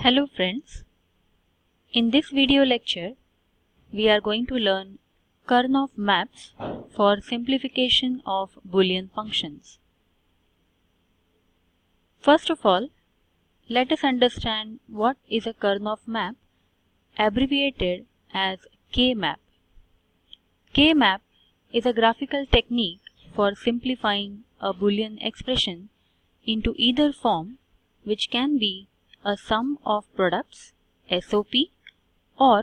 Hello friends, in this video lecture we are going to learn Karnaugh maps for simplification of Boolean functions. First of all, let us understand what is a Karnaugh map, abbreviated as K-map. K-map is a graphical technique for simplifying a Boolean expression into either form, which can be a sum of products SOP or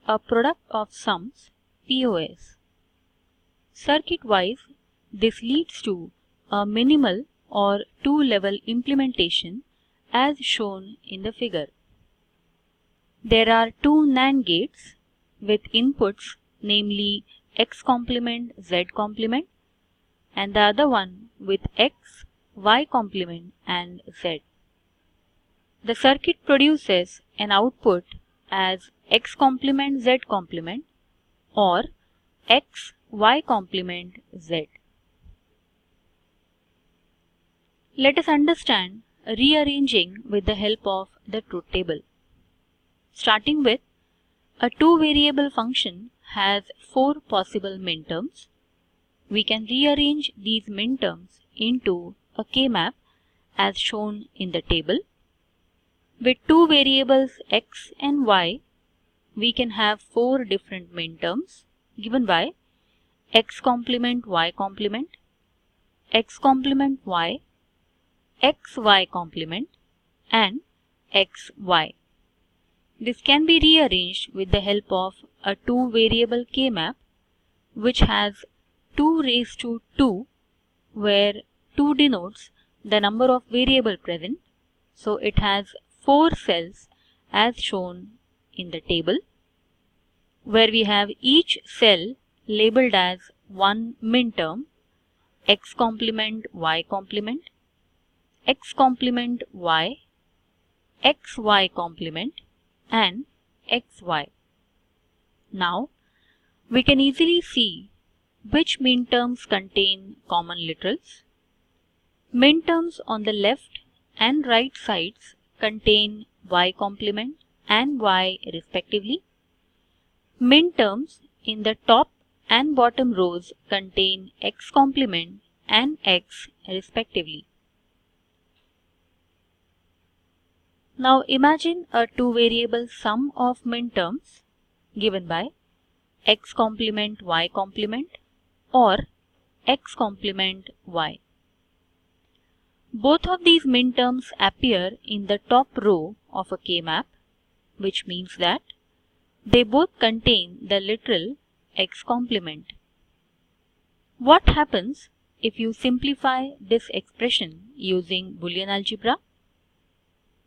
a product of sums POS. Circuit-wise, this leads to a minimal or two-level implementation as shown in the figure. There are two NAND gates with inputs, namely x complement, z complement, and the other one with x, y complement and z. The circuit produces an output as x complement z complement or x y complement z. Let us understand rearranging with the help of the truth table. Starting with, a two-variable function has four possible minterms. We can rearrange these minterms into a K-map as shown in the table. With two variables x and y, we can have four different minterms given by x complement y complement, x complement y, xy complement and xy. This can be rearranged with the help of a two-variable K-map which has 2 raised to 2, where 2 denotes the number of variables present. So it has 4 cells as shown in the table, where we have each cell labeled as one minterm, x complement y complement, x complement y, xy complement and xy. Now we can easily see which minterms contain common literals. Minterms on the left and right sides contain y complement and y respectively. Minterms in the top and bottom rows contain x complement and x respectively. Now imagine a two-variable sum of minterms given by x complement y complement or x complement y. Both of these minterms appear in the top row of a K-map, which means that they both contain the literal x complement. What happens if you simplify this expression using Boolean algebra?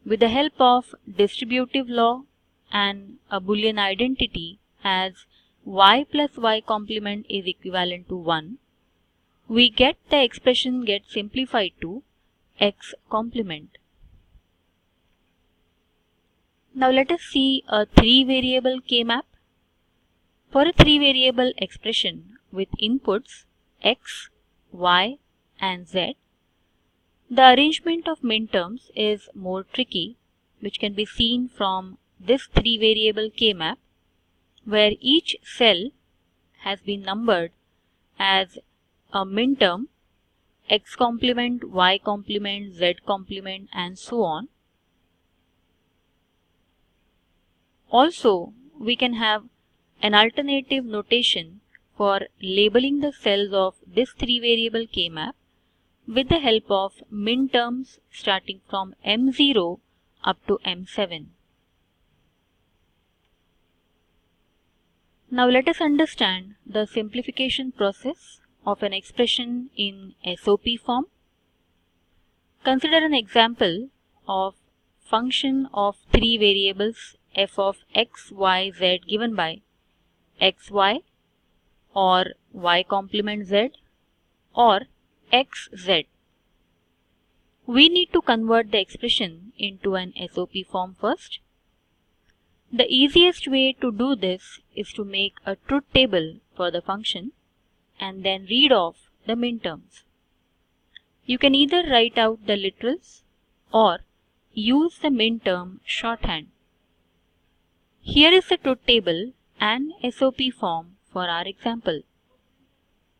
With the help of distributive law and a Boolean identity as y plus y complement is equivalent to 1, we get the expression gets simplified to x complement. Now let us see a three-variable K-map. For a three-variable expression with inputs x, y and z, the arrangement of minterms is more tricky, which can be seen from this three-variable K-map, where each cell has been numbered as a minterm, x complement, y complement, z complement and so on. Also, we can have an alternative notation for labeling the cells of this three-variable K-map with the help of minterms starting from M0 up to M7. Now let us understand the simplification process of an expression in SOP form. Consider an example of function of three variables f of x, y, z given by xy or y complement z or xz. We need to convert the expression into an SOP form first. The easiest way to do this is to make a truth table for the function and then read off the minterms. You can either write out the literals or use the minterm shorthand. Here is the truth table and SOP form for our example.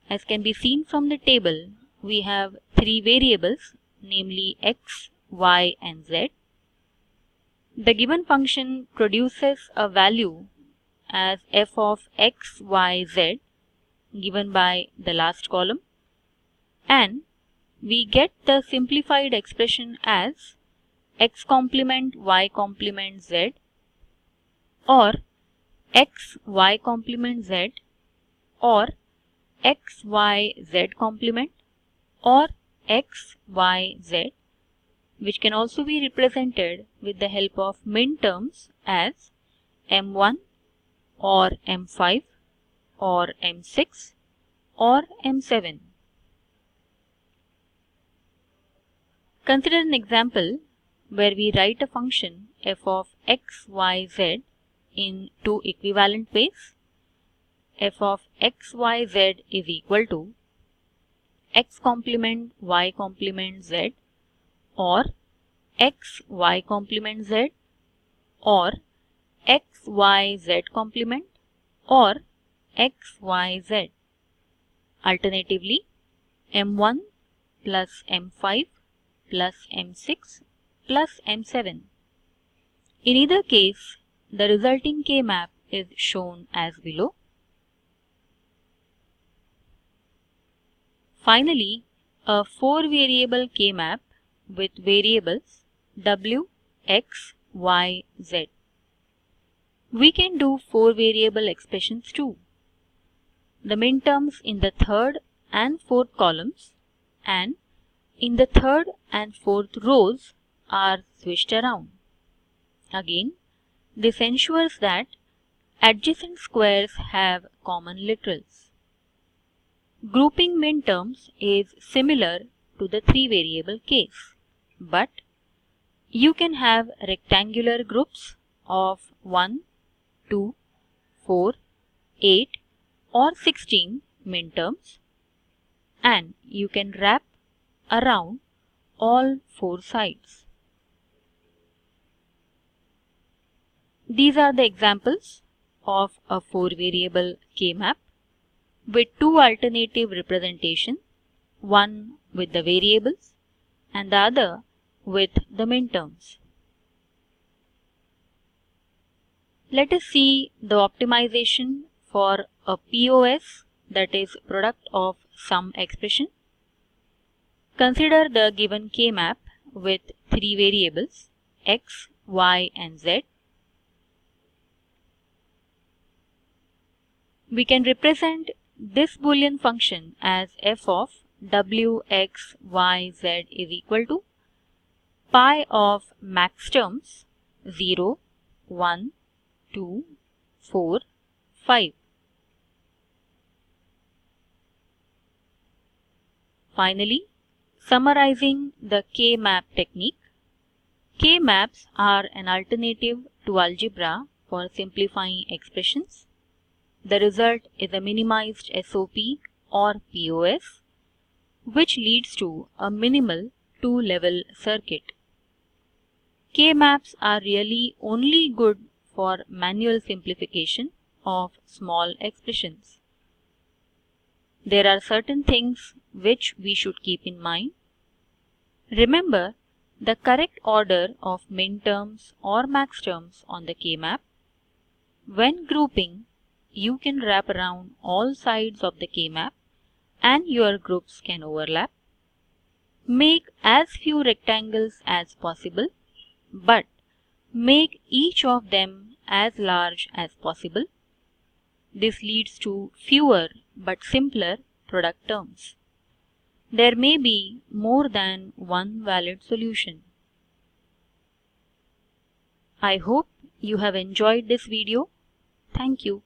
As can be seen from the table, we have three variables, namely x, y and z. The given function produces a value as f of x, y, z given by the last column, and we get the simplified expression as x complement y complement z, or x y complement z, or x y z complement, or x y z, which can also be represented with the help of minterms as m1 or m5 or m6 or m7. Consider an example where we write a function f of x, y, z in two equivalent ways. F of x, y, z is equal to x complement y complement z, or x y complement z, or x y z complement, or x y z. Alternatively, m1 plus m5 plus m6 plus m7. In either case, the resulting K-map is shown as below. Finally, a 4-variable K-map with variables w, x, y, z. We can do 4-variable expressions too. The minterms in the third and fourth columns and in the third and fourth rows are switched around. Again, this ensures that adjacent squares have common literals. Grouping minterms is similar to the 3-variable case, but you can have rectangular groups of 1, 2, 4, 8 or 16 minterms, and you can wrap around all 4 sides. These are the examples of a 4-variable K-map with 2 alternative representations, one with the variables and the other with the minterms. Let us see the optimization for a POS, that is product of sum expression. Consider the given K-map with 3 variables x, y and z. We can represent this Boolean function as f of w, x, y, z is equal to pi of max terms 0, 1, 2, 4, 5. Finally, summarizing the K-map technique. K-maps are an alternative to algebra for simplifying expressions. The result is a minimized SOP or POS, which leads to a minimal 2-level circuit. K-maps are really only good for manual simplification of small expressions. There are certain things which we should keep in mind. Remember the correct order of minterms or maxterms on the K-map. When grouping, you can wrap around all sides of the K-map and your groups can overlap. Make as few rectangles as possible, but make each of them as large as possible. This leads to fewer but simpler product terms. There may be more than one valid solution. I hope you have enjoyed this video. Thank you.